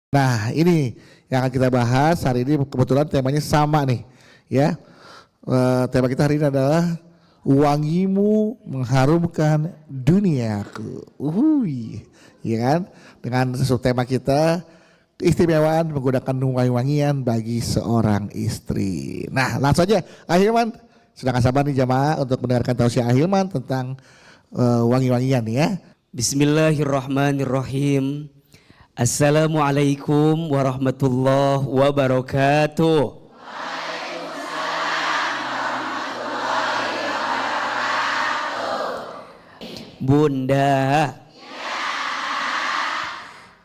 Nah, ini yang akan kita bahas hari ini, kebetulan temanya sama nih, ya. Tema kita hari ini adalah wangimu mengharumkan duniaku. Ya kan? Dengan subtema kita keistimewaan menggunakan wangi-wangian bagi seorang istri. Nah, langsung aja Ahilman, sedang sabar nih jamaah untuk mendengarkan tausiah Ahilman tentang wangi-wangian ya. Bismillahirrahmanirrahim. Assalamualaikum warahmatullahi wabarakatuh. Bunda,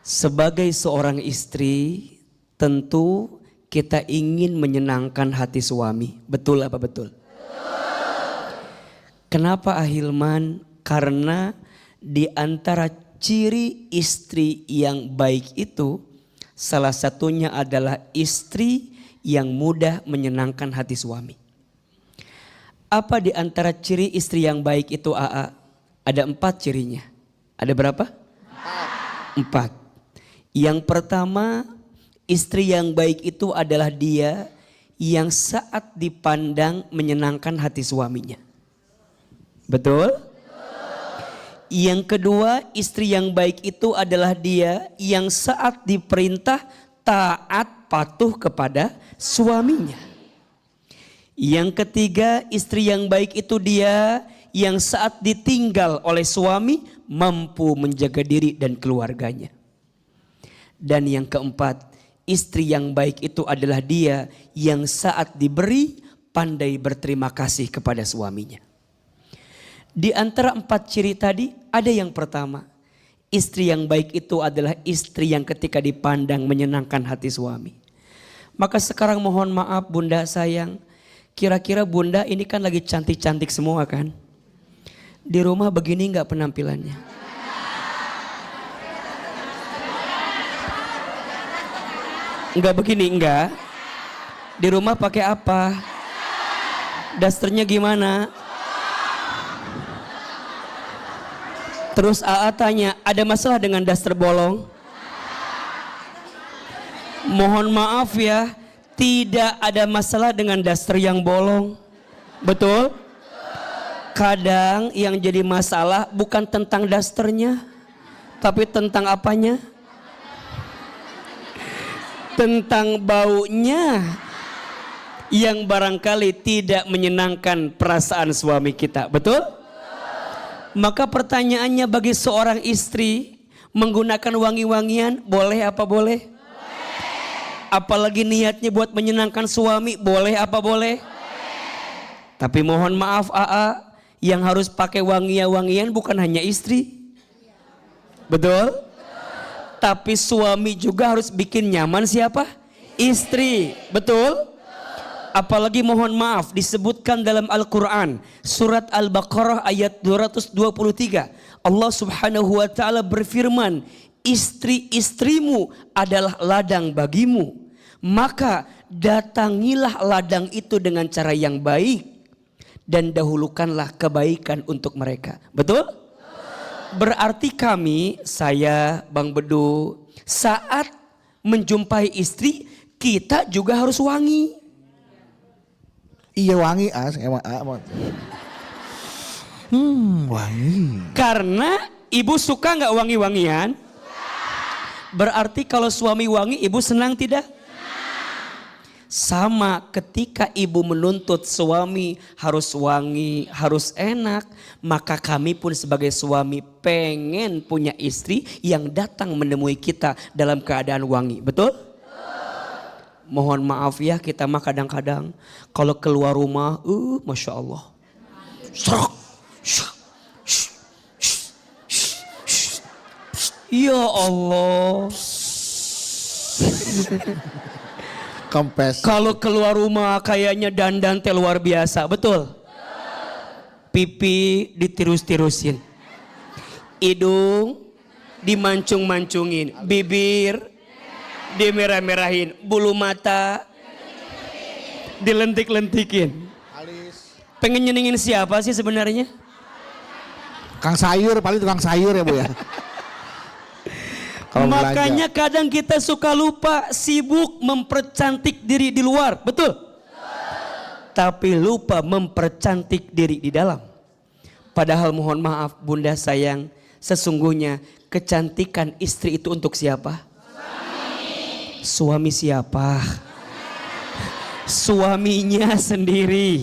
sebagai seorang istri tentu kita ingin menyenangkan hati suami. Betul apa betul? Kenapa Ahilman? Karena di antara ciri istri yang baik itu salah satunya adalah istri yang mudah menyenangkan hati suami. Apa di antara ciri istri yang baik itu AA? Ada 4 cirinya. Ada berapa? 4. Yang pertama, istri yang baik itu adalah dia yang saat dipandang menyenangkan hati suaminya. Betul? Yang kedua, istri yang baik itu adalah dia yang saat diperintah taat patuh kepada suaminya. Yang ketiga, istri yang baik itu dia yang saat ditinggal oleh suami mampu menjaga diri dan keluarganya. Dan yang keempat, istri yang baik itu adalah dia yang saat diberi pandai berterima kasih kepada suaminya. Di antara 4 ciri tadi ada yang pertama, istri yang baik itu adalah istri yang ketika dipandang menyenangkan hati suami. Maka sekarang mohon maaf Bunda sayang, kira-kira Bunda ini kan lagi cantik-cantik semua kan? Di rumah begini enggak penampilannya? Enggak begini enggak? Di rumah pakai apa? Dasternya gimana? Terus AA tanya, ada masalah dengan daster bolong? Mohon maaf ya, tidak ada masalah dengan daster yang bolong. Betul? Kadang yang jadi masalah bukan tentang dasternya, tapi tentang apanya? Tentang baunya yang barangkali tidak menyenangkan perasaan suami kita. Betul? Maka pertanyaannya bagi seorang istri, menggunakan wangi-wangian boleh apa boleh? Apalagi niatnya buat menyenangkan suami, boleh apa boleh? Tapi mohon maaf AA, yang harus pakai wangi-wangian bukan hanya istri. Betul? Tapi suami juga harus bikin nyaman siapa? Istri. Betul? Apalagi mohon maaf disebutkan dalam Al-Quran surat Al-Baqarah ayat 223 Allah subhanahu wa ta'ala berfirman, istri-istrimu adalah ladang bagimu, maka datangilah ladang itu dengan cara yang baik dan dahulukanlah kebaikan untuk mereka. Betul? Berarti kami, saya, Bang Bedu, saat menjumpai istri kita juga harus wangi. Iya wangi wangi. Karena ibu suka nggak wangi-wangian? Berarti kalau suami wangi ibu senang tidak? Sama ketika ibu menuntut suami harus wangi, harus enak, maka kami pun sebagai suami pengen punya istri yang datang menemui kita dalam keadaan wangi. Betul? Mohon maaf ya, kita mah kadang-kadang kalau keluar rumah, Masya Allah. Ya Allah. Kempes. Kalau keluar rumah kayaknya dandan teh luar biasa, betul? Pipi ditirus-tirusin. Hidung dimancung-mancungin, bibir dimerah-merahin, bulu mata dilentik-lentikin. Pengen nyenengin siapa sih sebenarnya? Kang sayur, paling tukang sayur ya Bu ya. Kalau Makanya belanja. kadang kita suka lupa sibuk mempercantik diri di luar, betul? Tapi lupa mempercantik diri di dalam. Padahal mohon maaf bunda sayang, sesungguhnya kecantikan istri itu untuk siapa? Suami siapa? Suaminya sendiri.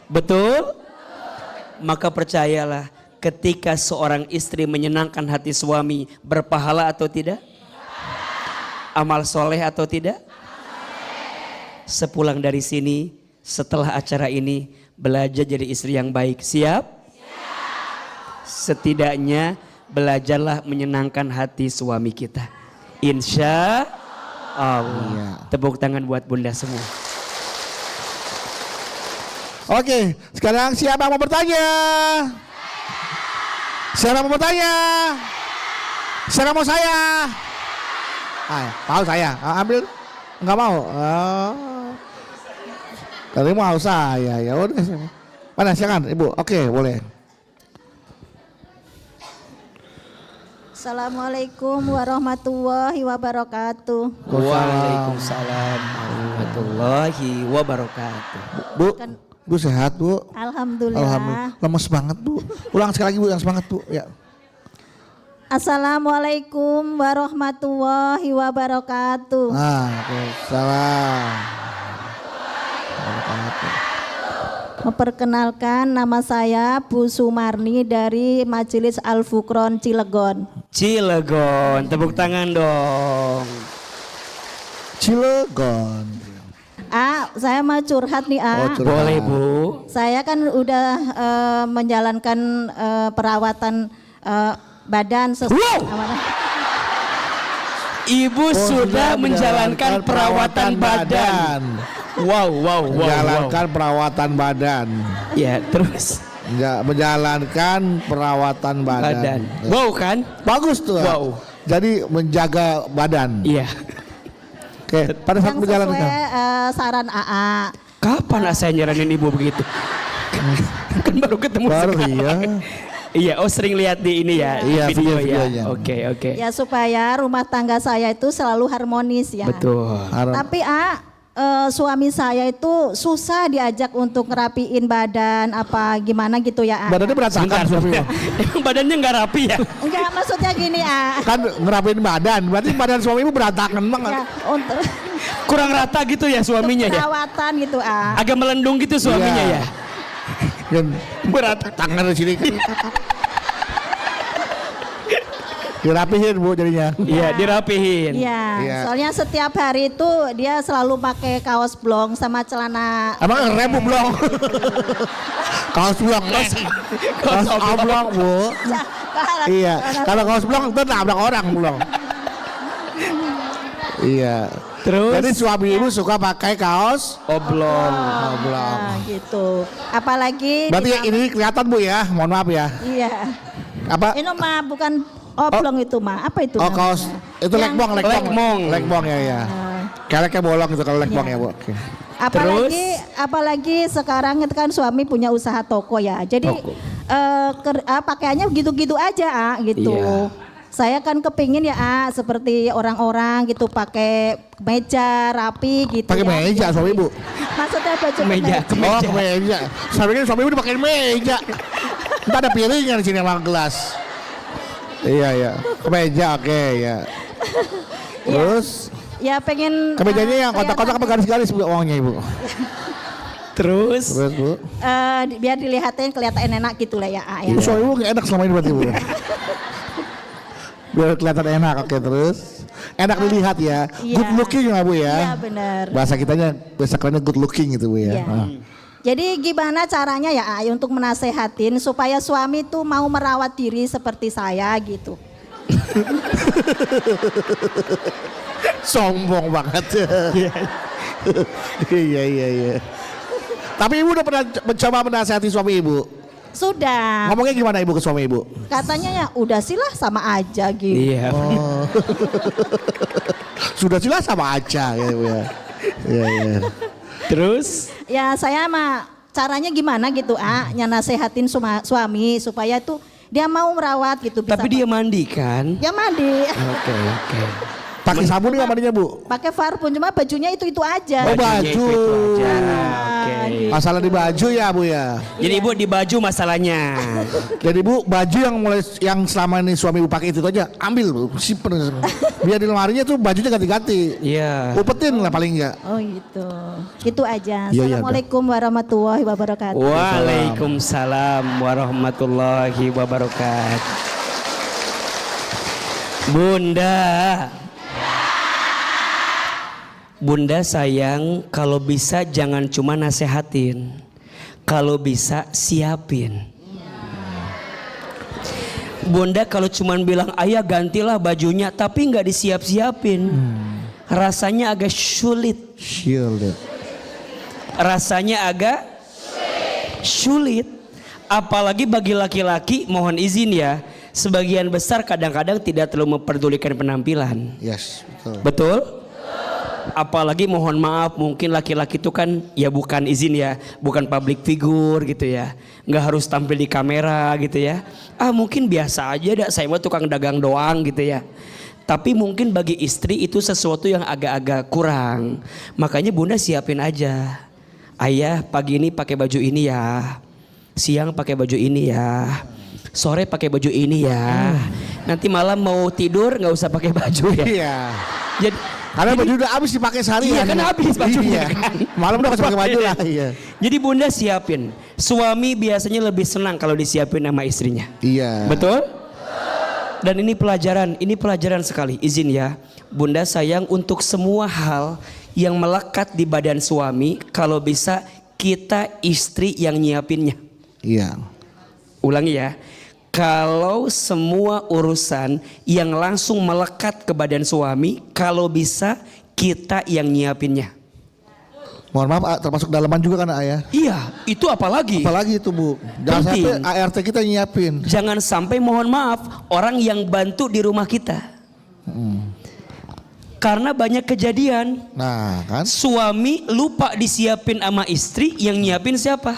Betul? Maka percayalah, ketika seorang istri menyenangkan hati suami, berpahala atau tidak? Amal soleh atau tidak? Sepulang dari sini, setelah acara ini, belajar jadi istri yang baik. Siap? Setidaknya belajarlah menyenangkan hati suami kita. Insya Allah. Iya. Tepuk tangan buat bunda semua. Oke, sekarang siapa mau bertanya? Siapa mau bertanya? Siapa mau saya? Mau saya? Ambil? Enggak mau? Kalau mau saya, ya udah. Mana silakan Ibu? Oke, boleh. Assalamualaikum warahmatullahi wabarakatuh. Waalaikumsalam warahmatullahi wabarakatuh. Bu, Bu sehat Bu? Alhamdulillah. Lemes banget Bu. Ulang sekali lagi Bu, yang semangat Bu. Ya. Assalamualaikum warahmatullahi wabarakatuh. Salam. Memperkenalkan, nama saya Bu Sumarni dari Majelis Al-Fukron Cilegon. Cilegon, tepuk tangan dong. Cilegon. Saya mau curhat nih curhat. Boleh Bu. Saya kan udah menjalankan perawatan badan sesuai amanah. Ibu sudah menjalankan perawatan badan. Wow. Menjalankan perawatan badan. Ya, terus Menjalankan perawatan badan. Wow kan? Bagus tuh. Wow. Jadi menjaga badan. Iya. Oke, pada saat Yang sesuai menjalankan. saran AA. Kapan saya nyaranin ibu begitu? Kan baru ketemu Baru sekarang. iya. Iya, oh sering lihat di ini ya, Iya, video videonya. ya. Oke. Ya supaya rumah tangga saya itu selalu harmonis ya. Betul. Tapi suami saya itu susah diajak untuk ngerapiin badan apa gimana gitu ya. Badannya berantakan Sebentar, suami. emang badannya nggak rapi ya? Enggak, maksudnya gini Kan ngerapiin badan, berarti badan suami ibu berantakan banget. ya untuk Kurang rata gitu ya suaminya ya? perawatan gitu Agak melendung gitu suaminya Iya. ya? Dan berat tangan di sini. Dirapihin Bu jadinya. Iya, dirapihin. Iya, Iya. soalnya setiap hari itu dia selalu pakai kaos blong sama celana. Emang ngerem Bu belum? Kaos belum. Kaos oblong Bu. Iya, kalau kaos belum itu nabrak orang belum. Iya. Terus? Jadi suami ibu suka pakai kaos Oblong. oblong. Nah, gitu. Apalagi Berarti di- ini kelihatan Bu ya, mohon maaf ya. Iya. Apa? Ini mah bukan oblong itu mah. Apa itu? Oh namanya? kaos itu Yang- Lekbong. Lekbong ya. Keleknya bolong itu kalau lekbong Iya. ya Bu. Oke. Apalagi sekarang itu kan suami punya usaha toko ya. Jadi Toko. pakaiannya gitu-gitu aja gitu. Iya. Saya kan kepingin ya seperti orang-orang gitu pakai meja rapi gitu. Pakai ya. meja suami ibu. Maksudnya baju Meja. Oh meja. Saya pikir suami ibu dipakai meja. Entar ada piringnya di sini sama gelas. Iya. Kemeja oke ya. Terus Ya pengen kemejanya yang kotak-kotak apa garis-garis Bu uangnya ibu? Terus Terus Bu. biar dilihatin kelihatan enak gitu lah ya. Ibu suami ibu nggak enak selama ini berarti Bu. Biar kelihatan enak oke terus. Enak dilihat ya. Iya. Good looking ya Bu Iya ya. benar. Bahasa kitanya bahasa kerennya good looking gitu Bu ya. Iya. Ah. Jadi gimana caranya ya Ay, untuk menasehatin supaya suami tuh mau merawat diri seperti saya gitu. Sombong banget. Iya. Tapi ibu udah pernah mencoba menasihati suami ibu? Sudah. Ngomongnya gimana ibu ke suami ibu? Katanya ya udah silah sama aja gitu. iya. Sudah jelas sama aja ya ibu ya. Iya. Terus Ya saya mah caranya gimana gitu nya nasehatin suami supaya tuh Dia mau merawat gitu. Bisa Tapi dia mandi kan? dia mandi. Oke. Pakai sabun nggak mandinya Bu? Pakai parfum cuma bajunya itu aja. Oh, Bajunya baju. itu aja. Oke. Masalah di baju ya Bu ya. Jadi ibu di baju masalahnya. Jadi Bu, baju yang selama ini suami Bu pakai itu aja ambil Bu, simpen. Biar di lemarinya tuh bajunya ganti-ganti. Iya. Upetin lah paling enggak. Oh gitu. Itu aja. Iya, iya, Assalamualaikum warahmatullahi wabarakatuh. Waalaikumsalam warahmatullahi wabarakatuh. Bunda sayang, kalau bisa jangan cuma nasehatin, kalau bisa siapin. Bunda kalau cuma bilang ayah gantilah bajunya tapi nggak disiap-siapin, rasanya agak sulit. Rasanya agak sulit. Apalagi bagi laki-laki, mohon izin ya, sebagian besar kadang-kadang tidak terlalu memperdulikan penampilan. Yes, betul. Betul? Apalagi mohon maaf, mungkin laki-laki itu kan ya bukan izin ya, bukan public figure gitu ya, nggak harus tampil di kamera gitu ya. Mungkin biasa aja dah, saya mah tukang dagang doang gitu ya. Tapi mungkin bagi istri itu sesuatu yang agak-agak kurang. Makanya Bunda siapin aja. Ayah pagi ini pakai baju ini ya, siang pakai baju ini ya, sore pakai baju ini ya. Nanti malam mau tidur nggak usah pakai baju ya. Iya. Jadi Karena baju udah habis dipakai seharian. Iya kan habis bajunya Iya. kan. Malam udah kasih pakai baju lah. Iya. Jadi Bunda siapin. Suami biasanya lebih senang kalau disiapin sama istrinya. Iya. Betul? Dan ini pelajaran sekali. Izin ya, Bunda sayang untuk semua hal yang melekat di badan suami, kalau bisa kita istri yang nyiapinnya. Iya. Ulangi ya. Kalau semua urusan yang langsung melekat ke badan suami, kalau bisa kita yang nyiapinnya. Mohon maaf, termasuk dalaman juga kan Ayah. Iya, itu apalagi. Apalagi itu Bu. Jangan Penting. sampai ART kita nyiapin. Jangan sampai mohon maaf orang yang bantu di rumah kita. Karena banyak kejadian Nah kan. suami lupa disiapin sama istri, yang nyiapin siapa?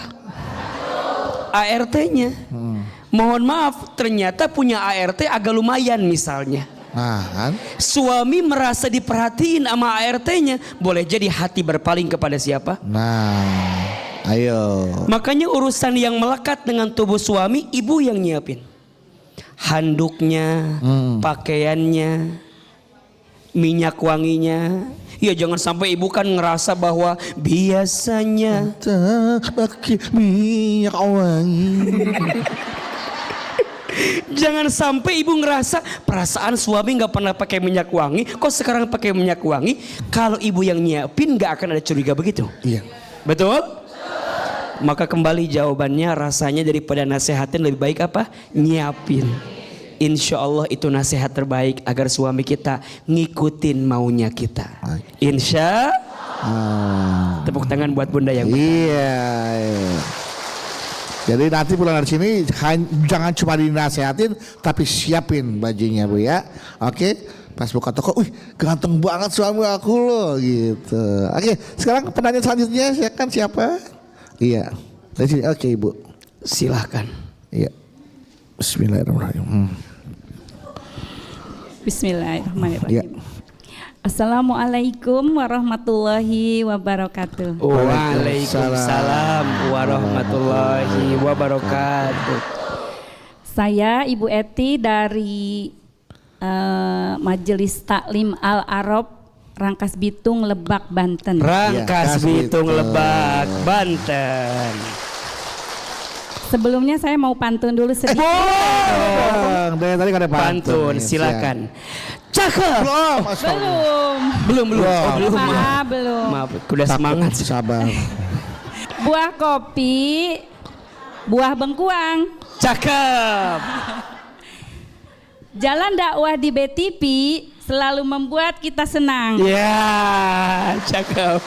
ART-nya. Mohon maaf, ternyata punya ART agak lumayan misalnya. Nah kan. Suami merasa diperhatiin sama ART-nya, boleh jadi hati berpaling kepada siapa? Nah, ayo. Makanya urusan yang melekat dengan tubuh suami, ibu yang nyiapin. Handuknya, pakaiannya, minyak wanginya. Ya jangan sampai ibu kan ngerasa bahwa biasanya Pakai minyak wangi. jangan sampai ibu ngerasa perasaan suami nggak pernah pakai minyak wangi, kok sekarang pakai minyak wangi. Kalau ibu yang nyiapin nggak akan ada curiga begitu. Iya. Betul? Maka kembali jawabannya, rasanya daripada nasehatin lebih baik apa? Nyiapin. Insya Allah itu nasihat terbaik agar suami kita ngikutin maunya kita. Insya tepuk tangan buat Bunda yang Iya. Jadi nanti pulang dari sini jangan cuma dinasehatin, tapi siapin bajunya Bu ya. Oke. Pas buka toko, wih ganteng banget suami aku loh gitu. Oke, sekarang pertanyaan selanjutnya siapa? Iya. Dari sini. Oke Ibu. silahkan. Iya. Bismillahirrahmanirrahim. Bismillahirrahmanirrahim. Iya. Assalamualaikum warahmatullahi wabarakatuh. Waalaikumsalam warahmatullahi wabarakatuh. Saya Ibu Eti dari Majelis Taklim Al Arab Rangkas Bitung, Lebak, Banten. Rangkas Bitung, Lebak, Banten. Sebelumnya saya mau pantun dulu sedikit. Dari tadi kan ada Pantun, silakan. Cakep. Belum. Belum. Belum. Maaf, belum. Maaf, udah semangat. Sabar. Buah kopi, buah bengkuang. Cakep. Jalan dakwah di BTV selalu membuat kita senang. Ya, cakep.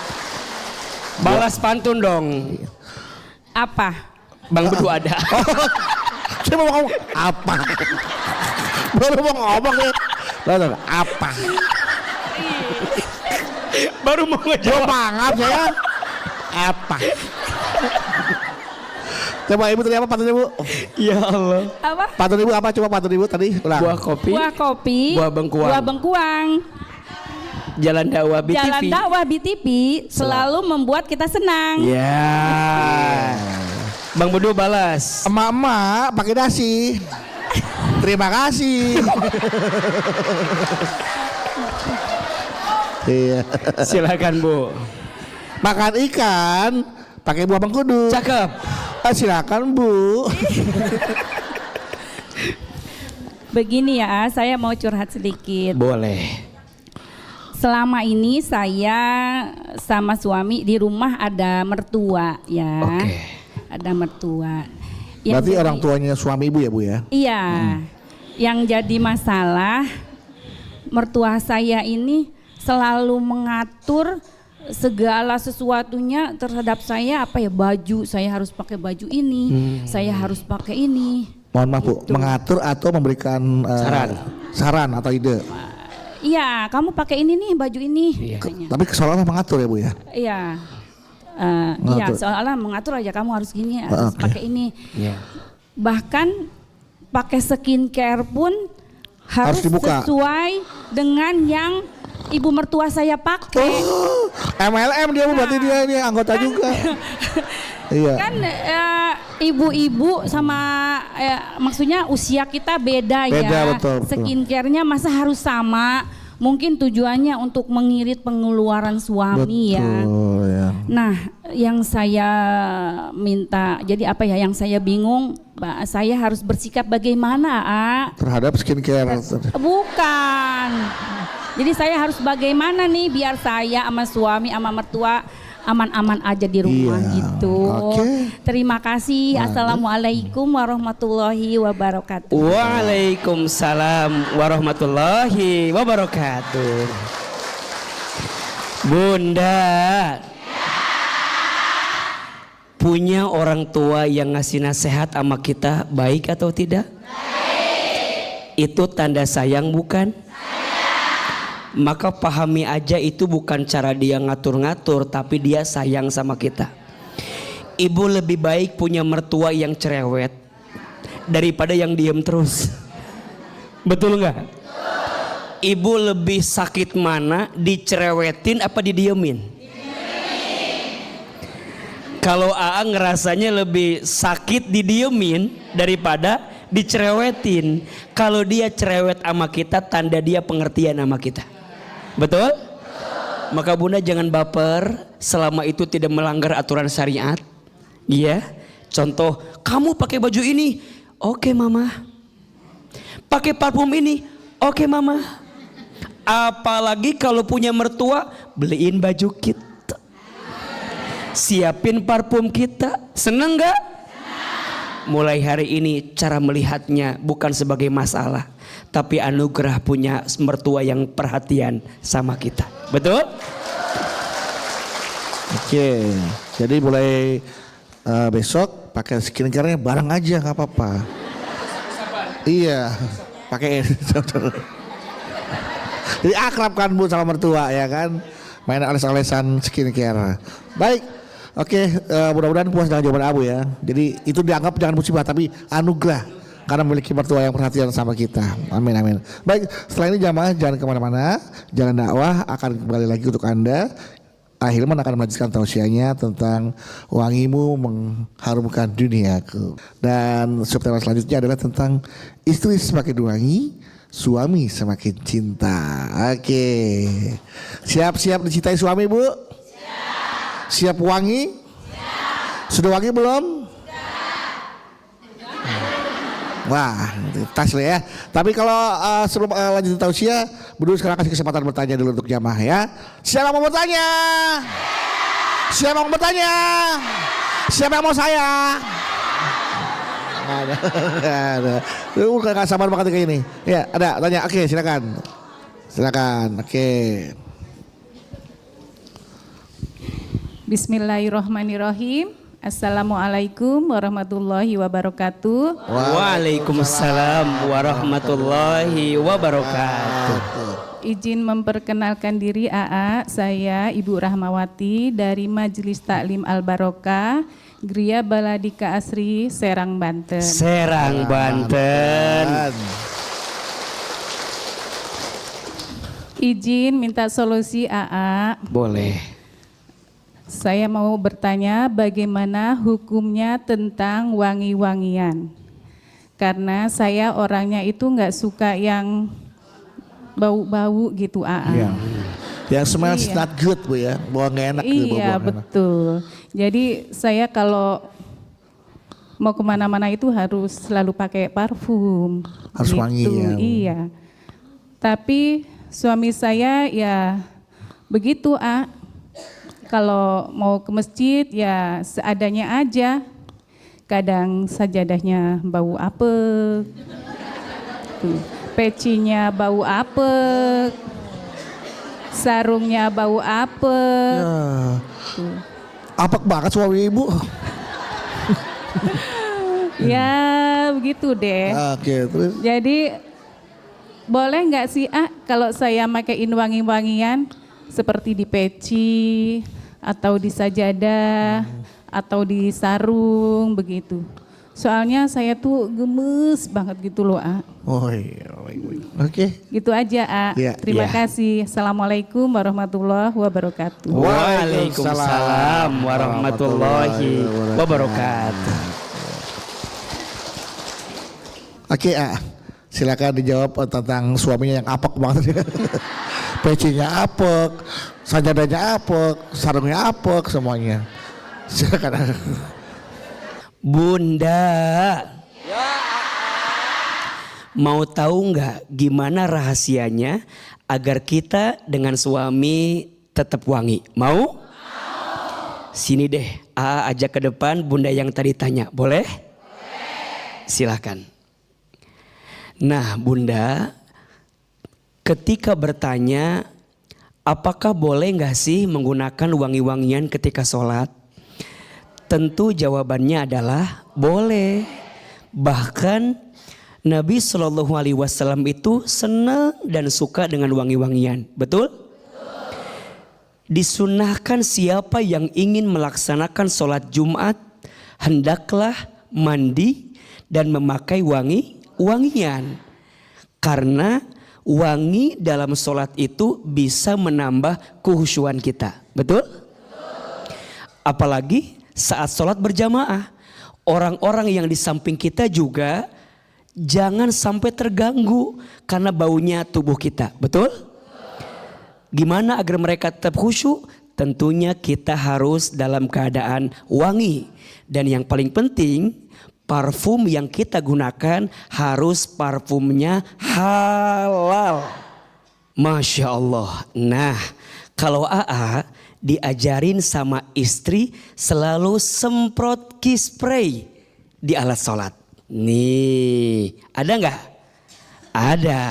Balas pantun dong. Apa? Bang Bedu ada. Saya mau ngomong apa? Baru mau ngomong ya. Lalu apa? Baru mau Jawab ngejawab. mangap saya. Apa? Coba ibu tadi apa pantun ibu? Ya Allah. Apa? Pantun ibu apa? Coba pantun ibu tadi. Ulang. Buah kopi. Buah kopi. Buah bengkuang. Buah bengkuang. Jalan dakwah BTV. Jalan dakwah BTV selalu membuat kita senang. Ya. Bang Bedu balas. Emak-emak pakai dasi. Terima kasih. Iya. Silakan Bu. Makan ikan pakai buah mengkudu. Cakep. Silakan Bu. Begini ya, saya mau curhat sedikit. Boleh. Selama ini saya sama suami di rumah ada mertua ya. Oke. Ada mertua. Berarti jadi- orang tuanya suami ibu ya Bu ya? Iya. Yang jadi masalah mertua saya ini selalu mengatur segala sesuatunya terhadap saya, apa ya, baju, saya harus pakai baju ini, saya harus pakai ini. Mohon maaf Bu, Gitu. mengatur atau memberikan saran atau ide. Iya, kamu pakai ini nih, baju ini. Iya. katanya. Tapi seolah-olah mengatur ya Bu ya? Iya. Iya, Mengatur. soalnya mengatur aja kamu harus gini, Oke. harus pakai ini. Ya. Bahkan pakai skincare pun Harus harus dibuka. sesuai dengan yang ibu mertua saya pakai. MLM dia Bu, berarti dia anggota juga. Iya. Kan ibu-ibu sama maksudnya usia kita beda Beda, ya. betul. Skincare-nya masa harus sama? Mungkin tujuannya untuk mengirit pengeluaran suami ya. Betul ya. Nah, yang saya minta, jadi apa ya, yang saya bingung, saya harus bersikap bagaimana, Terhadap skincare. Bukan. Jadi saya harus bagaimana nih biar saya sama suami sama mertua aman-aman aja di rumah Iya. gitu. Oke. Terima kasih. Assalamualaikum warahmatullahi wabarakatuh. Waalaikumsalam warahmatullahi wabarakatuh. Bunda, punya orang tua yang ngasih nasihat sama kita baik atau tidak? Baik. Itu tanda sayang bukan? Maka pahami aja itu bukan cara dia ngatur-ngatur, tapi dia sayang sama kita. Ibu lebih baik punya mertua yang cerewet daripada yang diem terus. Betul nggak? Ibu lebih sakit mana, dicerewetin apa didiemin? Kalau AA ngerasanya lebih sakit didiemin daripada dicerewetin. Kalau dia cerewet sama kita, tanda dia pengertian sama kita. Betul? Maka Bunda jangan baper selama itu tidak melanggar aturan syariat. Iya. Contoh, kamu pakai baju ini, oke Mama. Pakai parfum ini, oke Mama. Apalagi kalau punya mertua, beliin baju kita, siapin parfum kita, seneng gak? Mulai hari ini cara melihatnya bukan sebagai masalah, tapi anugerah punya mertua yang perhatian sama kita. Betul? Oke. Jadi mulai besok pakai skincare-nya bareng aja nggak apa-apa. Iya. Pakai. Jadi akrab kan Bu sama mertua ya kan. Main oles-olesan skincare. Baik. Oke, mudah-mudahan puas dengan jawaban Abu ya. Jadi itu dianggap jangan musibah tapi anugerah karena memiliki mertua yang perhatian sama kita. Amin amin. Baik, setelah ini jamaah jangan kemana-mana. Jalan dakwah akan kembali lagi untuk Anda. Hilman akan melanjutkan tausiahnya tentang wangimu mengharumkan duniaku. Dan subtema selanjutnya adalah tentang istri semakin wangi, suami semakin cinta. Oke, siap-siap dicintai suami Bu? Siap wangi? Sudah wangi belum? Wah, tas lah ya. Tapi kalau sebelum lanjut tausiah, Budi sekarang kasih kesempatan bertanya dulu untuk jamaah ya. Siapa yang mau bertanya? Siapa yang mau bertanya? Siapa yang mau saya? Ada. Lu gak sabar banget kayak ini. Ya, ada tanya. Oke, silakan. Silakan. Oke. Bismillahirrahmanirrahim. Assalamualaikum warahmatullahi wabarakatuh. Waalaikumsalam warahmatullahi wabarakatuh. Izin memperkenalkan diri AA, saya Ibu Rahmawati dari Majelis Taklim Al-Barokah, Gria Baladika Asri, Serang, Banten. Serang, Banten. Izin minta solusi AA. Boleh. Saya mau bertanya bagaimana hukumnya tentang wangi-wangian. Karena saya orangnya itu nggak suka yang bau-bau gitu AA. Iya. Yang smells not good Bu ya, bau nggak enak. gitu, Iya bau betul. Jadi saya kalau mau kemana-mana itu harus selalu pakai parfum. Harus wangi ya. Iya. Tapi suami saya ya begitu kalau mau ke masjid ya seadanya aja. Kadang sajadahnya bau apek, pecinya bau apek, sarungnya bau apek. Ya. Apek banget suami ibu. Ya begitu deh. Oke, terus. Jadi boleh nggak sih kalau saya makaiin wangi-wangian seperti di peci atau di sajadah atau di sarung begitu. Soalnya saya tuh gemes banget gitu loh Oh iya, baik. Oke. Gitu aja Ya, Terima ya. kasih. Assalamualaikum warahmatullahi wabarakatuh. Waalaikumsalam warahmatullahi wabarakatuh. Oke, silakan dijawab tentang suaminya yang apek banget. Pecinya apek, sajadahnya apek, sarungnya apek, semuanya. Silakan. Bunda, mau tahu nggak gimana rahasianya agar kita dengan suami tetap wangi? Mau? Sini deh, ajak ke depan Bunda yang tadi tanya, boleh? Silakan. Nah Bunda, ketika bertanya apakah boleh nggak sih menggunakan wangi-wangian ketika sholat? Tentu jawabannya adalah boleh. Bahkan Nabi SAW itu senang dan suka dengan wangi-wangian. Betul? Disunahkan siapa yang ingin melaksanakan sholat Jumat hendaklah mandi dan memakai wangian. Karena wangi dalam sholat itu bisa menambah kekhusyuan kita. Betul? Apalagi saat sholat berjamaah, orang-orang yang di samping kita juga jangan sampai terganggu karena baunya tubuh kita. Betul? Gimana agar mereka tetap khusyuk? Tentunya kita harus dalam keadaan wangi. Dan yang paling penting, parfum yang kita gunakan harus parfumnya halal. Masya Allah. Nah, kalau diajarin sama istri selalu semprot kiss spray di alat sholat. Nih, ada nggak? Ada.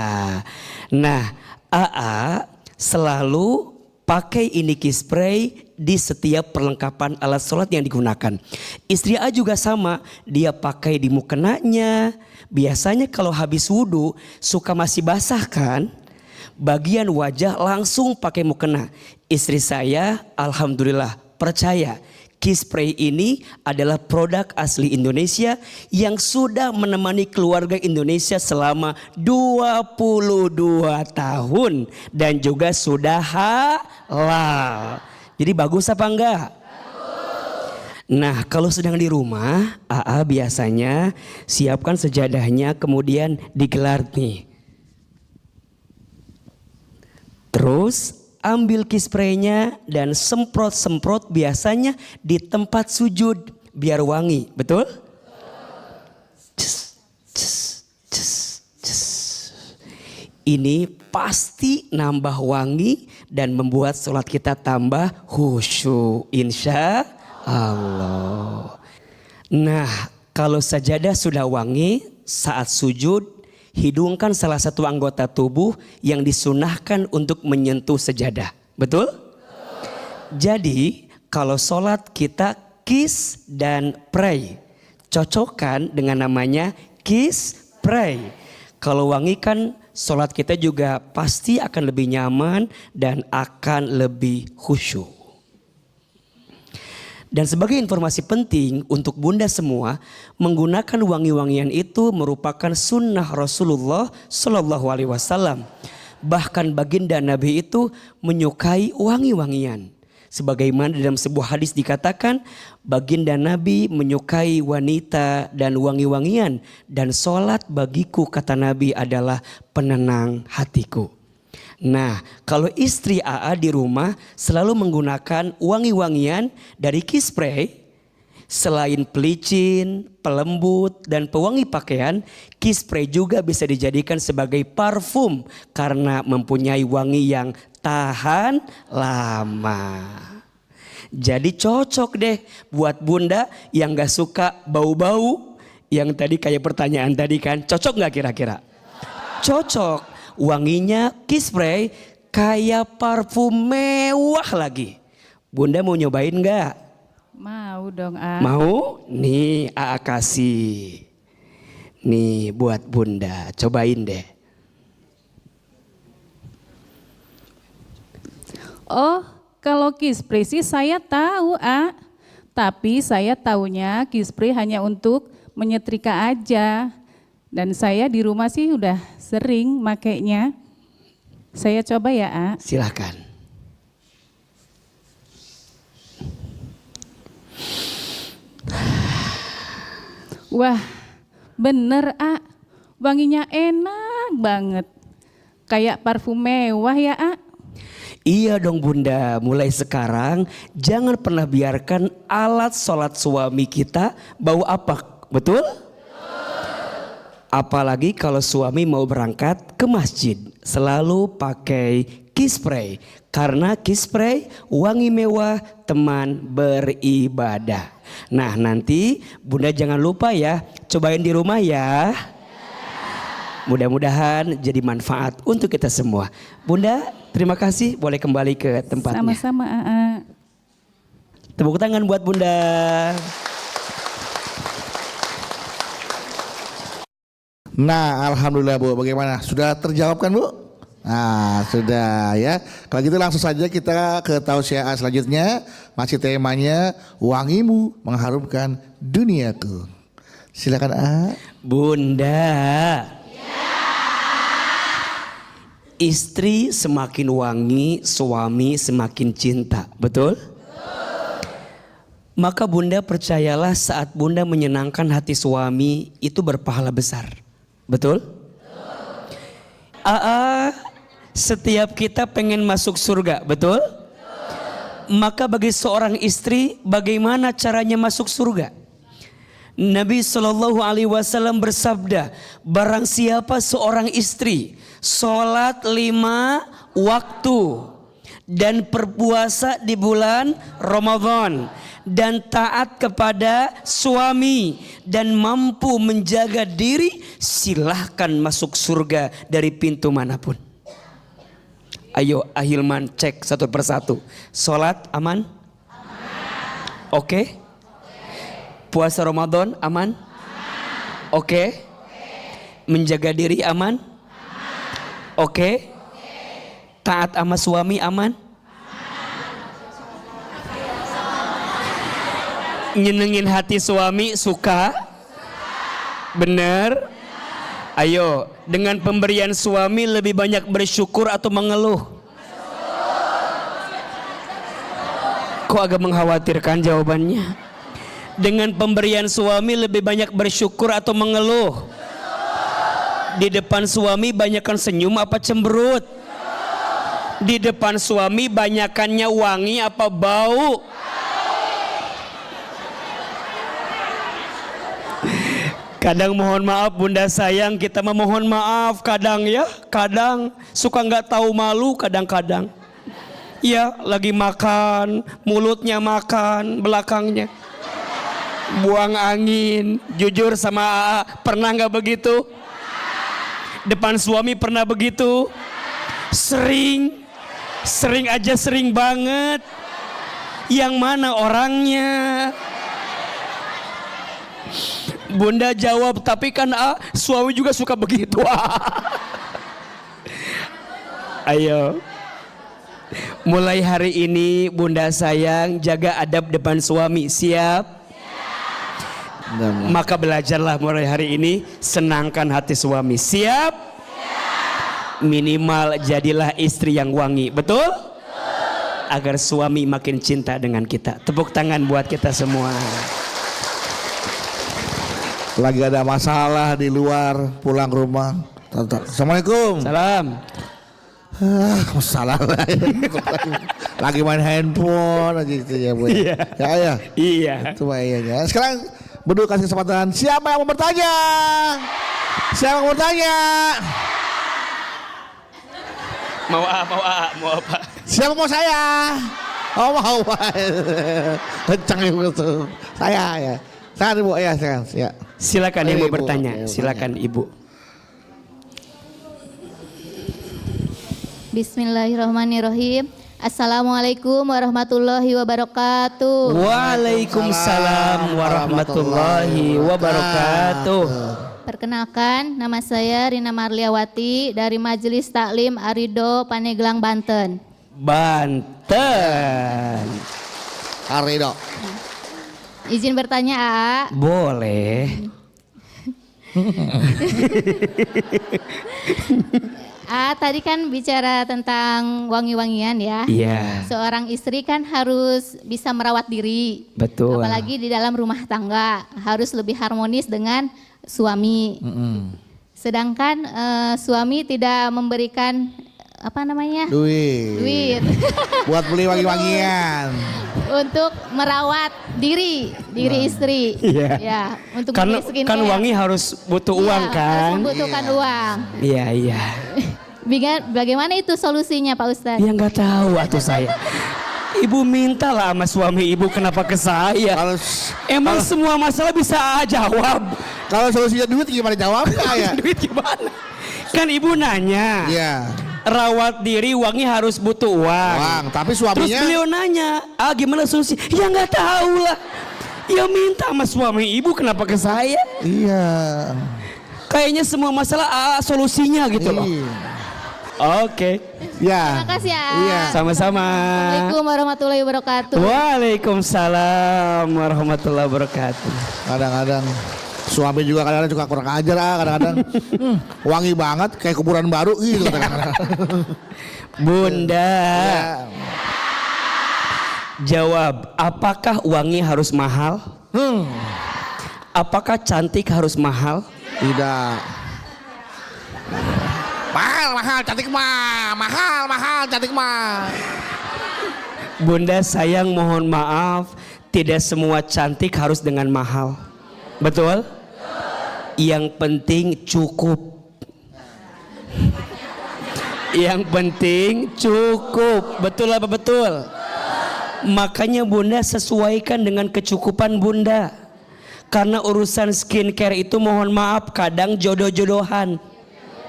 Nah, selalu pakai ini kiss spray di setiap perlengkapan alat sholat yang digunakan. Istri juga sama, dia pakai di mukenanya. Biasanya kalau habis wudhu suka masih basah kan? Bagian wajah langsung pakai mukena. Istri saya alhamdulillah percaya kiss spray ini adalah produk asli Indonesia yang sudah menemani keluarga Indonesia selama 22 tahun dan juga sudah halal. Jadi bagus apa enggak? Nah, kalau sedang di rumah, biasanya siapkan sejadahnya kemudian digelar nih. Terus ambil kiss spray-nya dan semprot-semprot biasanya di tempat sujud biar wangi, betul? Ini pasti nambah wangi dan membuat sholat kita tambah khusyuk, insya Allah. Nah, kalau sajadah sudah wangi saat sujud, hidungkan salah satu anggota tubuh yang disunahkan untuk menyentuh sajadah. Betul? Jadi kalau sholat kita kiss dan pray. Cocokkan dengan namanya kiss pray. Kalau wangi kan sholat kita juga pasti akan lebih nyaman dan akan lebih khusyuk. Dan sebagai informasi penting untuk bunda semua, menggunakan wangi-wangian itu merupakan sunnah Rasulullah Shallallahu Alaihi Wasallam. Bahkan baginda Nabi itu menyukai wangi-wangian. Sebagaimana dalam sebuah hadis dikatakan, baginda Nabi menyukai wanita dan wangi-wangian, dan sholat bagiku, kata Nabi, adalah penenang hatiku. Nah, kalau istri AA di rumah selalu menggunakan wangi-wangian dari Kiss Spray, selain pelicin, pelembut, dan pewangi pakaian, Kiss Spray juga bisa dijadikan sebagai parfum karena mempunyai wangi yang tahan lama. Jadi cocok deh buat bunda yang gak suka bau-bau. Yang tadi kayak pertanyaan tadi kan, cocok gak kira-kira? Cocok. Wanginya Kiss Spray kayak parfum mewah lagi. Bunda mau nyobain gak? Mau dong, A. Mau? Nih AA kasih. Nih buat bunda, cobain deh. Oh, kalau Kiss Spray sih saya tahu, A. Tapi saya taunya Kiss Spray hanya untuk menyetrika aja. Dan saya di rumah sih udah sering makainya. Saya coba ya, A. Silakan. Wah, bener, A. Wanginya enak banget. Kayak parfum mewah ya, A. Iya dong bunda, mulai sekarang jangan pernah biarkan alat sholat suami kita bau apak, betul? Apalagi kalau suami mau berangkat ke masjid, selalu pakai Kiss Spray. Karena Kiss Spray wangi mewah teman beribadah. Nah nanti bunda jangan lupa ya, cobain di rumah ya. Mudah-mudahan jadi manfaat untuk kita semua. Bunda terima kasih, boleh kembali ke tempatnya. Sama-sama, A. Tepuk tangan buat bunda. Nah, alhamdulillah Bu, bagaimana? Sudah terjawab kan Bu? Nah, sudah ya. Kalau gitu langsung saja kita ke tausiah selanjutnya. Masih temanya wangimu mengharumkan duniaku. Silakan A. Bunda. Istri semakin wangi, suami semakin cinta, betul? Maka bunda percayalah saat bunda menyenangkan hati suami itu berpahala besar. Betul? AA, setiap kita pengen masuk surga, betul? Maka bagi seorang istri bagaimana caranya masuk surga? Nabi Shallallahu Alaihi Wasallam bersabda, barang siapa seorang istri sholat 5 waktu dan berpuasa di bulan Ramadan dan taat kepada suami dan mampu menjaga diri, silahkan masuk surga dari pintu manapun. Ayo Ahilman cek satu persatu. Sholat aman? Oke? Puasa Ramadan aman? Oke? Menjaga diri aman? Oke? Taat sama suami aman? Nyenengin hati suami suka? Bener? Ayo, dengan pemberian suami lebih banyak bersyukur atau mengeluh? Kok agak mengkhawatirkan jawabannya? Dengan pemberian suami lebih banyak bersyukur atau mengeluh? Di depan suami banyakan senyum apa cemberut? Di depan suami banyakannya wangi apa bau? Kadang mohon maaf bunda sayang, kita memohon maaf kadang ya, kadang suka nggak tahu malu kadang-kadang. Ya lagi makan, mulutnya makan, belakangnya buang angin. Jujur sama AA, pernah nggak begitu? Depan suami pernah begitu? Sering aja, sering banget. Yang mana orangnya? Bunda jawab, tapi kan suami juga suka begitu. Ayo. Mulai hari ini Bunda sayang jaga adab depan suami. Siap? Maka belajarlah mulai hari ini senangkan hati suami. Siap? Minimal jadilah istri yang wangi. Betul? Agar suami makin cinta dengan kita. Tepuk tangan buat kita semua. Lagi ada masalah di luar, pulang rumah. Assalamualaikum. Salam. Salah lagi main handphone aja gitu ya Bu. Iya. Ya. Iya. Itu bahayanya. Sekarang berdua kasih kesempatan. Siapa yang mau bertanya? Siapa yang mau bertanya? Mau apa? Siapa mau saya? Oh mau. Kencang itu. Saya ya. Silakan Ibu ya, silakan. Ya. Silakan yang mau Ibu. bertanya. Oke, Silakan Ibu. Bismillahirrahmanirrahim. Assalamualaikum warahmatullahi wabarakatuh. Waalaikumsalam warahmatullahi wabarakatuh. Perkenalkan, nama saya Rina Marliawati dari Majelis Taklim Arido, Paneglang, Banten. Banten. Arido. Izin bertanya, Aa. Boleh. Tadi kan bicara tentang wangi-wangian ya. Iya. Seorang istri kan harus bisa merawat diri. Betul. Apalagi di dalam rumah tangga harus lebih harmonis dengan suami. Sedangkan suami tidak memberikan duit Buat beli wangi-wangian. untuk merawat diri istri. Iya. Ya, untuk Kan, beli skincare. kan wangi harus butuh Iya, uang harus kan? membutuhkan uang. Iya. Bagaimana itu solusinya Pak Ustadz? Ya nggak tahu atuh saya. Ibu mintalah sama suami ibu, kenapa ke saya? Emang semua masalah bisa jawab. Kalau solusinya duit gimana jawabnya ya? Duit gimana? Kan ibu nanya. Iya. Rawat diri wangi harus butuh uang. Tapi Terus suaminya beliau nanya, gimana solusi? Ya nggak tahu lah. Ya minta sama suami ibu, kenapa ke saya? iya. Kayaknya semua masalah solusinya gitu loh. Iya. Oke. Ya. Terima kasih ya. Iya. Sama-sama. Assalamualaikum warahmatullahi wabarakatuh. Waalaikumsalam warahmatullahi wabarakatuh. Kadang-kadang suami juga kadang-kadang suka kurang ajar kadang-kadang wangi banget kayak kuburan baru gitu kadang-kadang. Bunda, Ya. jawab, apakah wangi harus mahal? Apakah cantik harus mahal? Tidak. Mahal cantik mah. Mahal cantik mah. Bunda sayang, mohon maaf, tidak semua cantik harus dengan mahal. Betul? Yang penting cukup. Yang penting cukup. Betul apa betul? Makanya Bunda sesuaikan dengan kecukupan Bunda. Karena urusan skincare itu mohon maaf kadang jodoh-jodohan.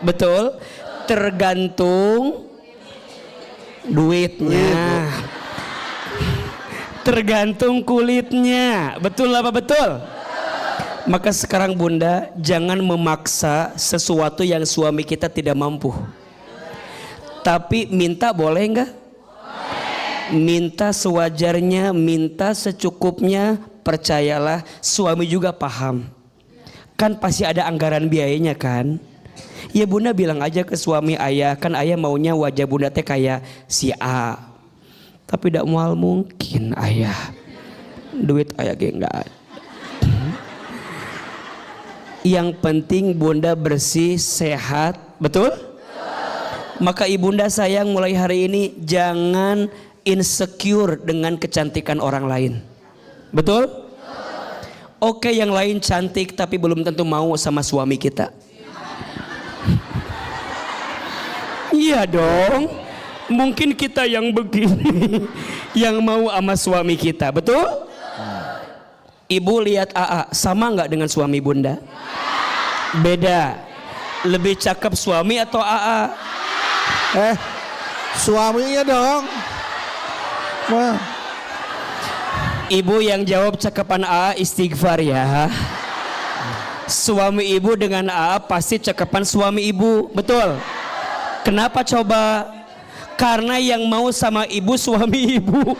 Betul? Tergantung duitnya. Tergantung kulitnya. Betul apa betul? Maka sekarang Bunda jangan memaksa sesuatu yang suami kita tidak mampu. Tapi minta boleh enggak? Minta sewajarnya, minta secukupnya. Percayalah suami juga paham. Kan pasti ada anggaran biayanya kan? Ya Bunda bilang aja ke suami, ayah kan ayah maunya wajah Bunda teh kayak si A. Tapi tidak mual mungkin ayah. Duit ayah kayak enggak ada. Yang penting Bunda bersih, sehat, betul? Maka ibunda sayang mulai hari ini jangan insecure dengan kecantikan orang lain. Betul? Oke, yang lain cantik tapi belum tentu mau sama suami kita. Iya dong. Mungkin kita yang begini yang mau sama suami kita, betul? Ibu lihat AA sama nggak dengan suami Bunda? Beda. Lebih cakep suami atau AA? Suaminya dong. Wah. Ibu yang jawab cakapan AA istighfar ya. Suami ibu dengan AA pasti cakapan suami ibu, betul? Kenapa coba? Karena yang mau sama ibu suami ibu.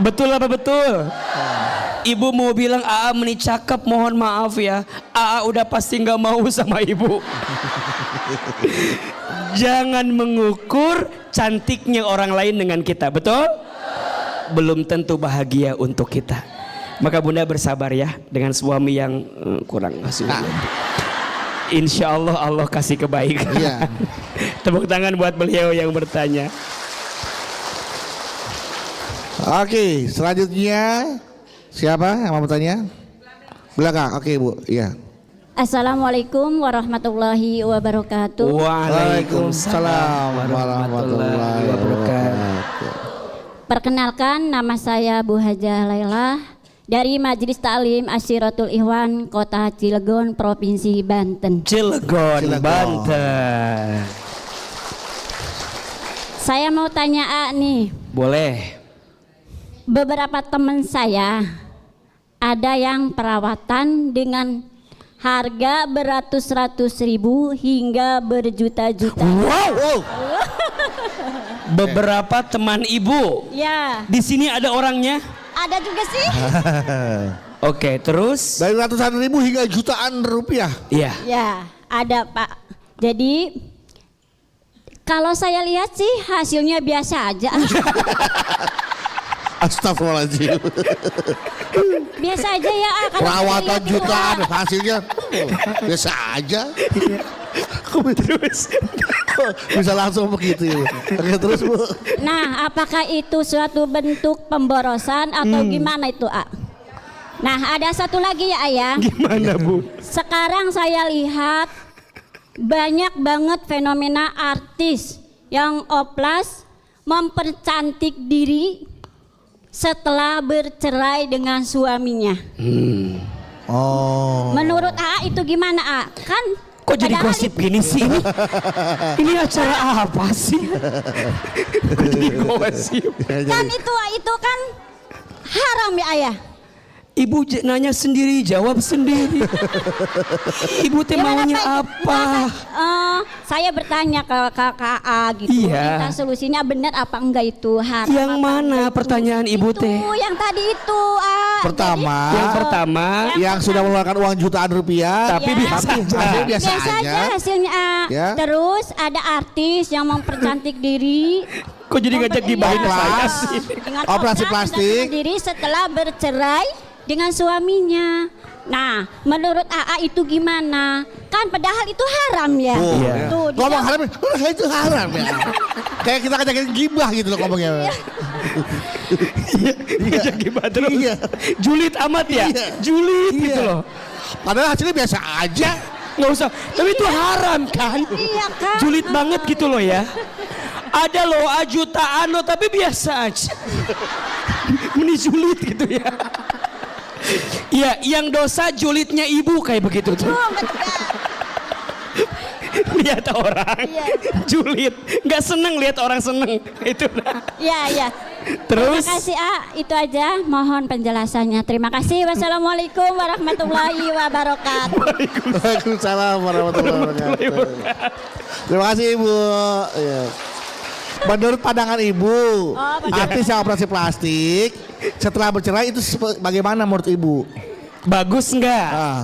Betul apa betul? Ibu mau bilang AA meni cakep, mohon maaf ya. AA udah pasti nggak mau sama ibu. Jangan mengukur cantiknya orang lain dengan kita, betul? Belum tentu bahagia untuk kita. Maka bunda bersabar ya dengan suami yang kurang asuh. Insya Allah Allah kasih kebaikan. Iya. Tepuk tangan buat beliau yang bertanya. Oke, selanjutnya siapa yang mau bertanya? Belakang, oke Bu. Iya. Assalamualaikum warahmatullahi wabarakatuh. Waalaikumsalam warahmatullahi wabarakatuh. Perkenalkan, nama saya Bu Hajah Laila dari Majelis Ta'lim Asyiratul Ikhwan Kota Cilegon, Provinsi Banten. Cilegon, Banten. Saya mau tanya A nih. Boleh. Beberapa teman saya ada yang perawatan dengan harga beratus-ratus ribu hingga berjuta-juta. Wow. Beberapa teman ibu. Ya, Di sini ada orangnya. ada juga sih. Oke, terus? Dari ratusan ribu hingga jutaan rupiah. Iya. Ya, ada Pak. Jadi kalau saya lihat sih hasilnya biasa aja. Astagfirullahaladzim. Biasa aja ya. Kalau Perawatan saya lihat itu, jutaan hasilnya biasa aja. Terus? Bisa langsung begitu ya. Oke, terus Bu. Nah, apakah itu suatu bentuk pemborosan atau gimana itu, A? Nah, ada satu lagi ya, Ayah. Gimana Bu? Sekarang saya lihat banyak banget fenomena artis yang oplas mempercantik diri setelah bercerai dengan suaminya. Oh. Menurut A itu gimana, A? Kan Kok jadi padahal gosip gini sih? Ini acara apa sih? Kok jadi gosip? kan itu kan haram ya, Ayah. Ibu nanya sendiri, jawab sendiri. Ibu teh Gimana, maunya Pak? apa? Saya bertanya ke kakak A gitu. Iya. Minta solusinya benar apa enggak itu haram? Yang apa mana enggak itu? pertanyaan ibu Itu, teh? yang tadi itu, A. Pertama, Yang pertama, yang sudah mengeluarkan uang jutaan rupiah, tapi Ya. biasa tapi aja. hasilnya biasa Biasa aja aja. hasilnya, A. Ya. Terus ada artis yang mempercantik diri. Kok jadi ngajak gibahin Iya. saya sih? Dengan Operasi oplas plastik. mencantik diri setelah bercerai dengan suaminya. Nah, menurut AA itu gimana? Kan padahal itu haram ya. Oh, Iya. ya. Tuh, dia- Ngomong haram, itu haram ya. Kayak kita ngajakin gibah gitu loh ngomongnya. Ngajak gibah terus. Iya. Julid amat ya? Iya. Julid Iya. gitu loh. Padahal hasilnya biasa aja. Nggak usah, tapi itu haram kan? Iya kan? Julid banget gitu loh ya. Ada loh jutaan loh, tapi biasa aja. Meni julid gitu ya. Iya, yang dosa julidnya ibu kayak begitu tuh. Oh, betul. Lihat orang Iya. julid, nggak seneng lihat orang seneng itu. Iya, iya. Terus Terima kasih, A. Itu aja. Mohon penjelasannya. Terima kasih. Wassalamualaikum warahmatullahi wabarakatuh. Waalaikumsalam warahmatullahi wabarakatuh. Terima kasih Ibu. Ya. Menurut pandangan Ibu, artis yang operasi plastik setelah bercerai itu bagaimana menurut Ibu? bagus nggak? Ah.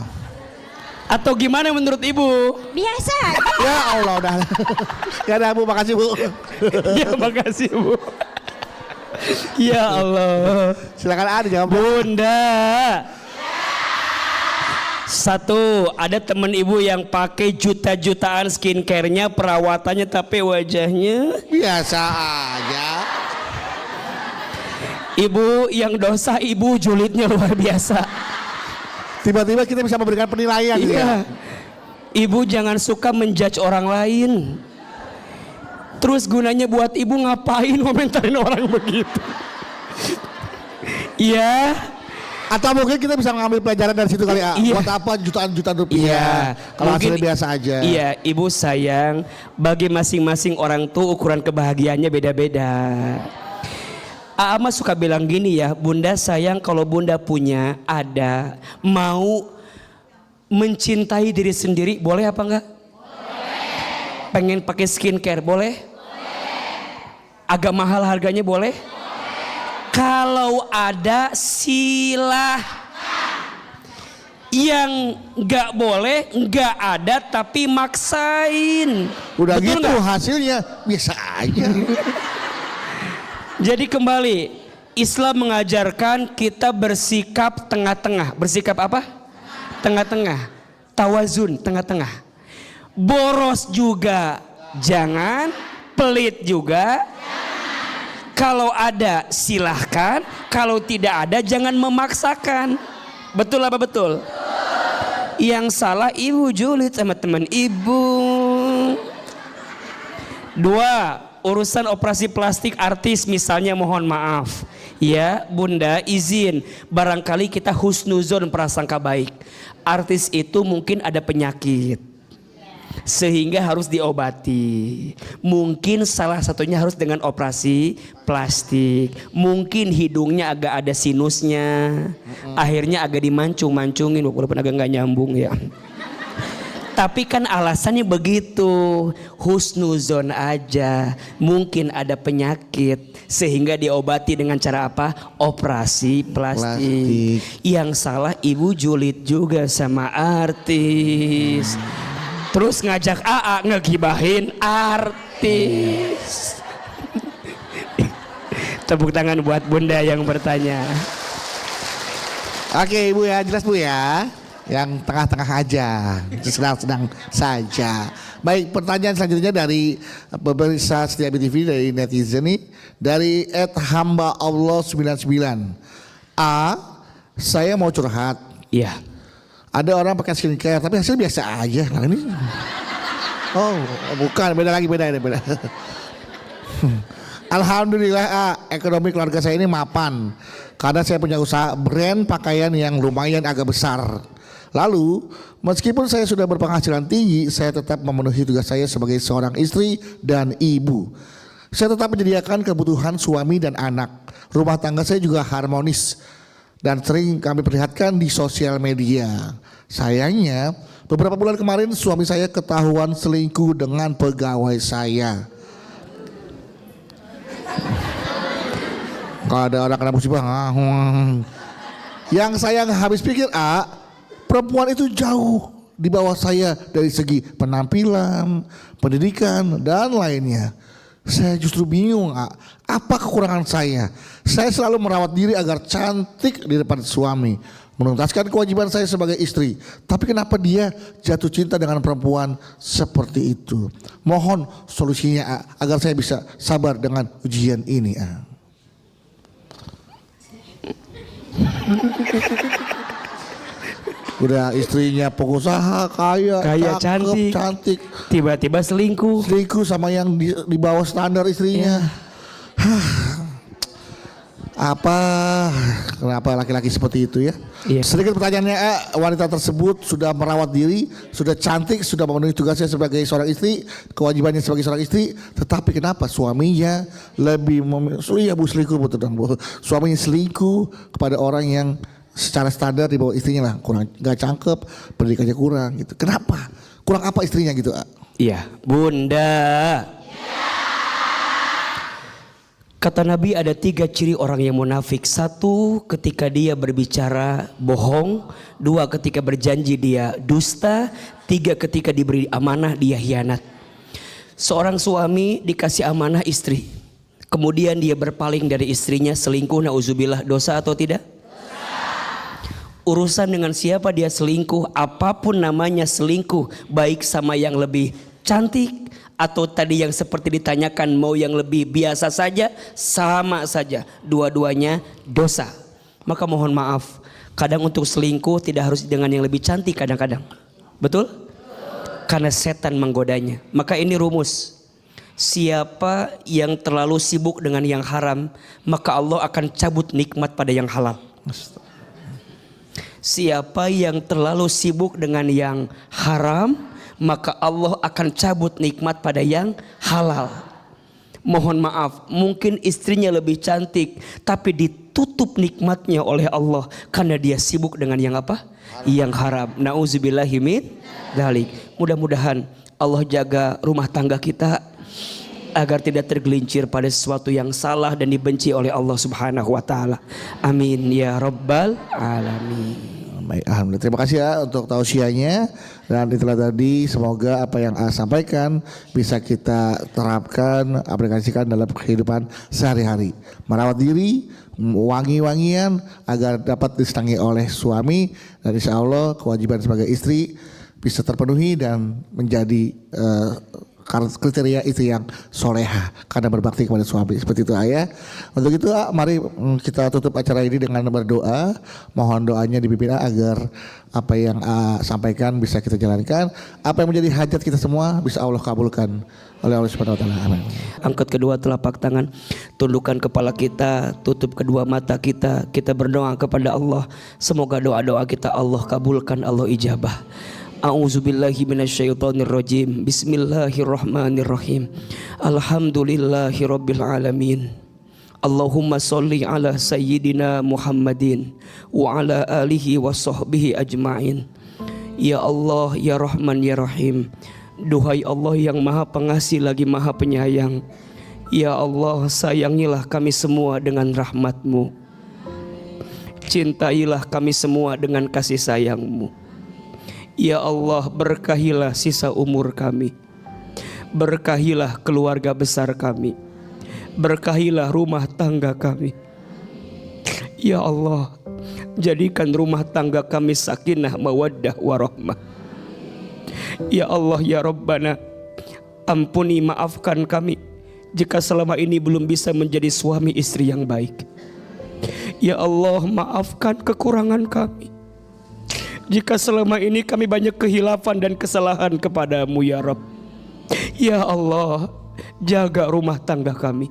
Atau gimana menurut ibu? Biasa. Ya Allah udah. Ya udah Bu, makasih Bu. Ya makasih bu. Ya Allah. Silakan Adi jawab. Bunda. Satu, ada temen ibu yang pakai juta-jutaan skincare-nya, perawatannya, tapi wajahnya Biasa aja. ibu yang dosa, ibu julidnya luar biasa. Tiba-tiba kita bisa memberikan penilaian gitu ya. Iya. Ibu jangan suka menjudge orang lain. Terus gunanya buat ibu ngapain komentarin orang begitu? Iya. Atau mungkin kita bisa mengambil pelajaran dari situ kali ya. Iya. Buat apa jutaan-jutaan rupiah? Iya, Kalau mungkin hasilnya biasa aja. Iya, ibu sayang, bagi masing-masing orang tuh ukuran kebahagiaannya beda-beda. Aa mah suka bilang gini ya, bunda sayang kalau bunda punya, ada, mau mencintai diri sendiri boleh apa enggak? Pengen pakai skincare boleh? Agak mahal harganya boleh? Kalau ada silahkan. Yang nggak boleh, nggak ada tapi maksain. Udah Betul gitu nggak? hasilnya biasa aja. Jadi kembali, Islam mengajarkan kita bersikap tengah-tengah. Bersikap apa? Tengah-tengah. Tawazun, tengah-tengah. Boros juga jangan, pelit juga. Kalau ada silahkan, kalau tidak ada jangan memaksakan. Betul apa betul? Yang salah ibu julid sama teman ibu. 2, urusan operasi plastik artis misalnya, mohon maaf ya bunda, izin, barangkali kita husnuzon, prasangka baik, artis itu mungkin ada penyakit sehingga harus diobati. Mungkin salah satunya harus dengan operasi plastik. Mungkin hidungnya agak ada sinusnya, akhirnya agak dimancung-mancungin walaupun agak nggak nyambung ya. Tapi kan alasannya begitu, husnuzon aja. Mungkin ada penyakit sehingga diobati dengan cara apa? Operasi plastik. Yang salah ibu julid juga sama artis. Terus ngajak AA ngegibahin artis. Tepuk tangan buat bunda yang bertanya. Oke ibu ya, jelas bu ya. Yang tengah-tengah aja, sedang-sedang saja. Baik, pertanyaan selanjutnya dari pemirsa Setia BTV dari netizen nih, dari @hamba_Allah99. A, saya mau curhat. Iya. Ada orang pakai skincare tapi hasil biasa aja. Nah ini, oh bukan, beda lagi, beda. Alhamdulillah ekonomi keluarga saya ini mapan karena saya punya usaha brand pakaian yang lumayan agak besar. Lalu meskipun saya sudah berpenghasilan tinggi, saya tetap memenuhi tugas saya sebagai seorang istri dan ibu. Saya tetap menyediakan kebutuhan suami dan anak. Rumah tangga saya juga harmonis dan sering kami perlihatkan di sosial media. Sayangnya beberapa bulan kemarin suami saya ketahuan selingkuh dengan pegawai saya. Kalau ada orang kena musibah, yang saya habis pikir, perempuan itu jauh di bawah saya dari segi penampilan, pendidikan dan lainnya. Saya justru bingung, apa kekurangan saya? Saya selalu merawat diri agar cantik di depan suami, menuntaskan kewajiban saya sebagai istri. Tapi kenapa dia jatuh cinta dengan perempuan seperti itu? Mohon solusinya agar saya bisa sabar dengan ujian ini. Udah istrinya pengusaha kaya cakep, cantik, tiba-tiba selingkuh sama yang di bawah standar istrinya. Kenapa laki-laki seperti itu ya? Sedikit pertanyaannya, wanita tersebut sudah merawat diri, sudah cantik, sudah memenuhi tugasnya sebagai seorang istri, kewajibannya sebagai seorang istri, tetapi kenapa suaminya lebih selingkuh, betul dong bu? Suaminya selingkuh kepada orang yang secara standar di bawah istrinya lah, kurang, nggak cakep, pendidikannya kurang gitu. Kenapa? Kurang apa istrinya gitu? Iya, bunda. Kata Nabi ada 3 ciri orang yang munafik. 1, ketika dia berbicara bohong. 2, ketika berjanji dia dusta. 3, ketika diberi amanah dia hianat. Seorang suami dikasih amanah istri, kemudian dia berpaling dari istrinya, selingkuh, nauzubillah, dosa atau tidak? Urusan dengan siapa dia selingkuh, apapun namanya selingkuh, baik sama yang lebih cantik atau tadi yang seperti ditanyakan mau yang lebih biasa saja, sama saja, dua-duanya dosa. Maka mohon maaf, kadang untuk selingkuh tidak harus dengan yang lebih cantik kadang-kadang. Betul? Karena setan menggodanya. Maka ini rumus, siapa yang terlalu sibuk dengan yang haram, maka Allah akan cabut nikmat pada yang halal. Siapa yang terlalu sibuk dengan yang haram, maka Allah akan cabut nikmat pada yang halal. Mohon maaf, mungkin istrinya lebih cantik, tapi di ditutup nikmatnya oleh Allah karena dia sibuk dengan yang apa? Yang haram. Nauzubillahi min dzalik. Mudah-mudahan Allah jaga rumah tangga kita agar tidak tergelincir pada sesuatu yang salah dan dibenci oleh Allah Subhanahu wa taala. Amin ya rabbal alamin. Baik, alhamdulillah. Terima kasih ya untuk tausiahnya, dan itulah tadi, semoga apa yang sampaikan bisa kita terapkan, aplikasikan dalam kehidupan sehari-hari. Merawat diri, wangi-wangian agar dapat disenangi oleh suami, dan insya Allah kewajiban sebagai istri bisa terpenuhi dan menjadi kriteria itu yang soleha karena berbakti kepada suami, seperti itu ayah. Untuk itu mari kita tutup acara ini dengan berdoa. Mohon doanya dipimpin agar apa yang sampaikan bisa kita jalankan, apa yang menjadi hajat kita semua bisa Allah kabulkan oleh Allah Subhanahu wa taala. Amin. Angkat kedua telapak tangan, tundukkan kepala kita, tutup kedua mata kita. Kita berdoa kepada Allah, semoga doa-doa kita Allah kabulkan, Allah ijabah. A'udzubillahi minasyaitonirrajim. Bismillahirrahmanirrahim. Alhamdulillahirabbil alamin. Allahumma sholli ala sayyidina Muhammadin wa ala alihi wa sahbihi ajma'in. Ya Allah, ya Rahman, ya Rahim. Duhai Allah yang Maha Pengasih lagi Maha Penyayang, ya Allah, sayangilah kami semua dengan rahmat-Mu. Cintailah kami semua dengan kasih sayang-Mu. Ya Allah, berkahilah sisa umur kami, berkahilah keluarga besar kami, berkahilah rumah tangga kami. Ya Allah, jadikan rumah tangga kami sakinah, mawaddah, warahmah. Ya Allah, ya Rabbana, ampuni, maafkan kami jika selama ini belum bisa menjadi suami istri yang baik. Ya Allah, maafkan kekurangan kami jika selama ini kami banyak kehilafan dan kesalahan kepadamu ya Rabb. Ya Allah, jaga rumah tangga kami.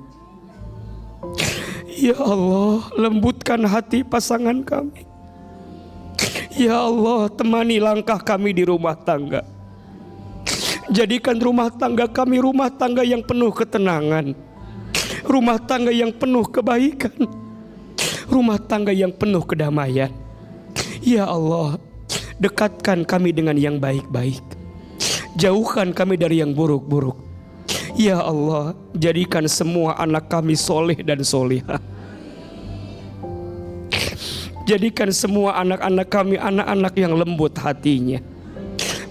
Ya Allah, lembutkan hati pasangan kami. Ya Allah, temani langkah kami di rumah tangga. Jadikan rumah tangga kami rumah tangga yang penuh ketenangan, rumah tangga yang penuh kebaikan, rumah tangga yang penuh kedamaian. Ya Allah, dekatkan kami dengan yang baik-baik, jauhkan kami dari yang buruk-buruk. Ya Allah, jadikan semua anak kami soleh dan solihah. Jadikan semua anak-anak kami anak-anak yang lembut hatinya,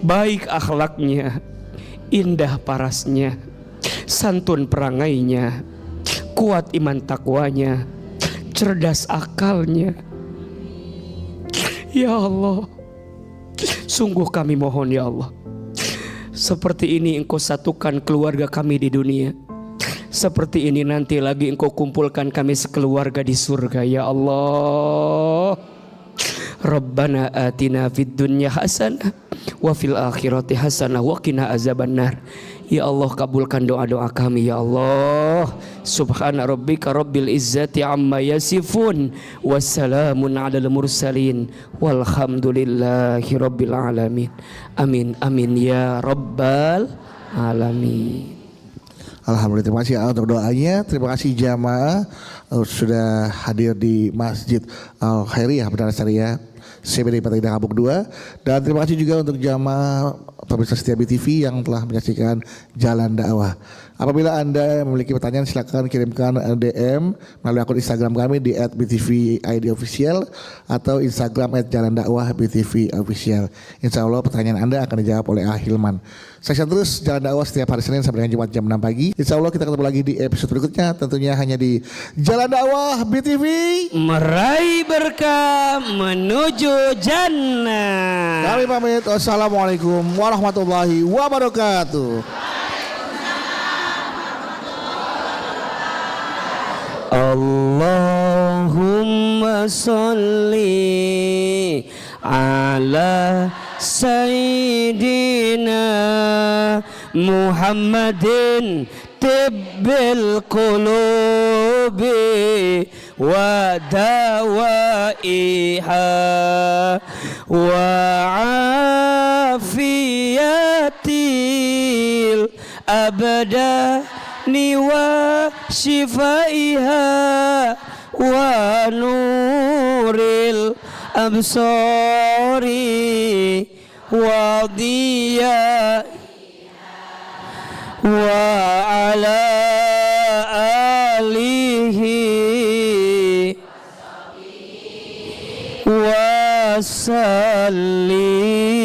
baik akhlaknya, indah parasnya, santun perangainya, kuat iman takwanya, cerdas akalnya. Ya Allah, sungguh kami mohon ya Allah, seperti ini Engkau satukan keluarga kami di dunia, seperti ini nanti lagi Engkau kumpulkan kami sekeluarga di surga ya Allah. Rabbana atina fid dunya hasanah wa fil akhirati hasanah wa qina azabannar. Ya Allah, kabulkan doa-doa kami ya Allah. Subhana rabbika rabbil izzati amma yasifun, wassalamun alal mursalin, walhamdulillahi rabbil alamin. Amin amin ya rabbal alamin. Alhamdulillah, terima kasih untuk doanya. Terima kasih jamaah sudah hadir di Masjid Al Khairiyah Benar Syariah CBD Partai Kapuk 2. Dan terima kasih juga untuk jamaah pemirsa setia BTV yang telah menyaksikan Jalan Dakwah. Apabila Anda memiliki pertanyaan, silakan kirimkan DM melalui akun Instagram kami di @btvIDofficial atau Instagram @jalandakwahbtvofficial. Insya Allah pertanyaan Anda akan dijawab oleh Hilman. Saksikan terus Jalan Dakwah setiap hari Senin sampai dengan Jumat jam 6 pagi. Insya Allah kita ketemu lagi di episode berikutnya, tentunya hanya di Jalan Dakwah BTV. Meraih berkah menuju jannah. Kami pamit. Wassalamualaikum warahmatullahi wabarakatuh. Allahumma salli ala sayyidina Muhammadin tibbil qulubi wa dawaiha wa afiyatil abda ni wa shifaiha wa nuril absari wa diya wa ala alihi wa sallim.